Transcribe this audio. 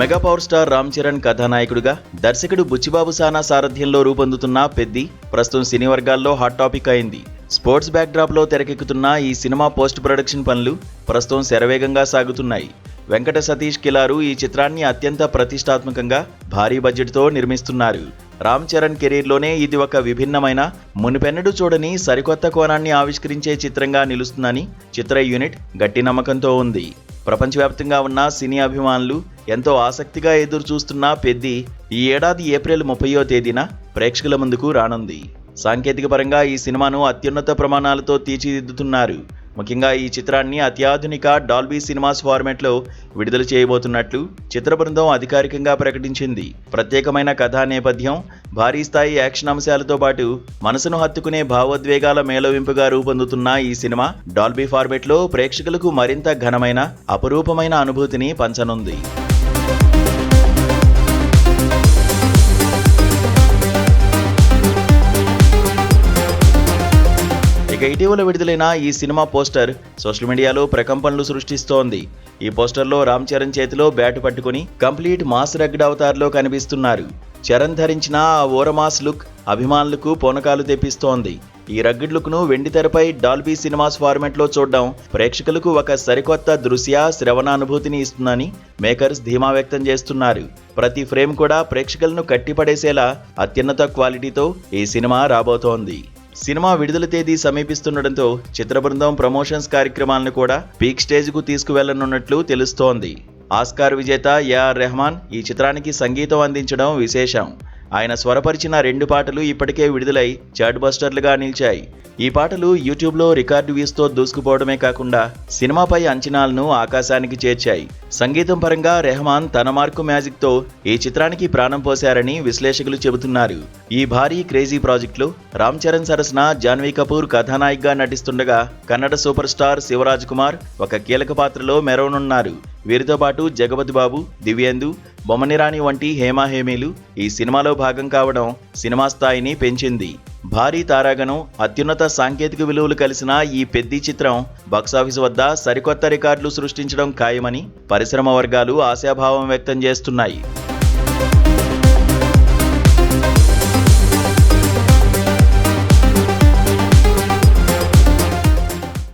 Mega power star Ram Charan కథానాయకుడిగా దర్శకుడు బుచ్చిబాబు సానా సారథ్యంలో రూపొందుతున్న పెద్ది ప్రస్తుతం సినీ వర్గాల్లో హాట్ టాపిక్ అయింది. స్పోర్ట్స్ బ్యాక్డ్రాప్ లో తెరకెక్కుతున్న ఈ సినిమా పోస్ట్ ప్రొడక్షన్ పనులు ప్రస్తుతం శరవేగంగా సాగుతున్నాయి. వెంకట సతీష్ కిలారు ఈ చిత్రాన్ని అత్యంత ప్రతిష్టాత్మకంగా భారీ బడ్జెట్తో నిర్మిస్తున్నారు. రామ్ చరణ్ కెరీర్లోనే ఇది ఒక విభిన్నమైన, మునుపెన్నడూ చూడని సరికొత్త కోణాన్ని ఆవిష్కరించే చిత్రంగా నిలుస్తుందని చిత్ర యూనిట్ గట్టి నమ్మకంతో ఉంది. ప్రపంచవ్యాప్తంగా ఉన్న సినీ అభిమానులు ఎంతో ఆసక్తిగా ఎదురు చూస్తున్న పెద్ది ఈ ఏడాది ఏప్రిల్ 30వ తేదీన ప్రేక్షకుల ముందుకు రానుంది. సాంకేతిక పరంగా ఈ సినిమాను అత్యున్నత ప్రమాణాలతో తీర్చిదిద్దుతున్నారు. ముఖ్యంగా ఈ చిత్రాన్ని అత్యాధునిక డాల్బీ సినిమాస్ ఫార్మాట్లో విడుదల చేయబోతున్నట్లు చిత్ర బృందం అధికారికంగా ప్రకటించింది. ప్రత్యేకమైన కథా నేపథ్యం, భారీ స్థాయి యాక్షన్ అంశాలతో పాటు మనసును హత్తుకునే భావోద్వేగాల మేళవింపుగా రూపొందుతున్న ఈ సినిమా డాల్బీ ఫార్మాట్లో ప్రేక్షకులకు మరింత ఘనమైన, అపురూపమైన అనుభూతిని పంచనుంది. ఇటీవల విడుదలైన ఈ సినిమా పోస్టర్ సోషల్ మీడియాలో ప్రకంపనలు సృష్టిస్తోంది. ఈ పోస్టర్లో రామ్ చరణ్ చేతిలో బ్యాట్ పట్టుకుని కంప్లీట్ మాస్ రగ్డ్ అవతార్లో కనిపిస్తున్నారు. చరణ్ ధరించిన ఆ ఓరమాస్ లుక్ అభిమానులకు పూనకాలు తెప్పిస్తోంది. ఈ రగ్డ్ లుక్ ను వెండితెరపై డాల్బీ సినిమాస్ ఫార్మాట్లో చూడడం ప్రేక్షకులకు ఒక సరికొత్త దృశ్య శ్రవణానుభూతిని ఇస్తుందని మేకర్స్ ధీమా వ్యక్తం చేస్తున్నారు. ప్రతి ఫ్రేమ్ కూడా ప్రేక్షకులను కట్టిపడేసేలా అత్యున్నత క్వాలిటీతో ఈ సినిమా రాబోతోంది. సినిమా విడుదల తేదీ సమీపిస్తుండటంతో చిత్ర బృందం ప్రమోషన్స్ కార్యక్రమాలను కూడా పీక్ స్టేజ్కు తీసుకువెళ్లనున్నట్లు తెలుస్తోంది. ఆస్కార్ విజేత ఏఆర్ రెహమాన్ ఈ చిత్రానికి సంగీతం అందించడం విశేషం. ఆయన స్వరపరిచిన 2 పాటలు ఇప్పటికే విడుదలై చార్ట్ బస్టర్లుగా నిలిచాయి. ఈ పాటలు యూట్యూబ్లో రికార్డు వ్యూస్తో దూసుకుపోవడమే కాకుండా సినిమాపై అంచనాలను ఆకాశానికి చేర్చాయి. సంగీతం పరంగా రెహమాన్ తన మార్కు మ్యాజిక్తో ఈ చిత్రానికి ప్రాణం పోశారని విశ్లేషకులు చెబుతున్నారు. ఈ భారీ క్రేజీ ప్రాజెక్టులో రామ్ చరణ్ సరసన జాన్వీ కపూర్ కథానాయికగా నటిస్తుండగా కన్నడ సూపర్ స్టార్ శివరాజ్ కుమార్ ఒక కీలక పాత్రలో మెరవనున్నారు. వీరితో పాటు జగపతి బాబు, దివ్యేందు, బొమ్మనిరాణి వంటి హేమీలు ఈ సినిమాలో భాగం కావడం సినిమా స్థాయిని పెంచింది. భారీ తారాగణం, అత్యున్నత సాంకేతిక విలువలు కలిసిన ఈ పెద్ది చిత్రం బాక్సాఫీస్ వద్ద సరికొత్త రికార్డులు సృష్టించడం ఖాయమని పరిశ్రమ వర్గాలు ఆశాభావం వ్యక్తం చేస్తున్నాయి.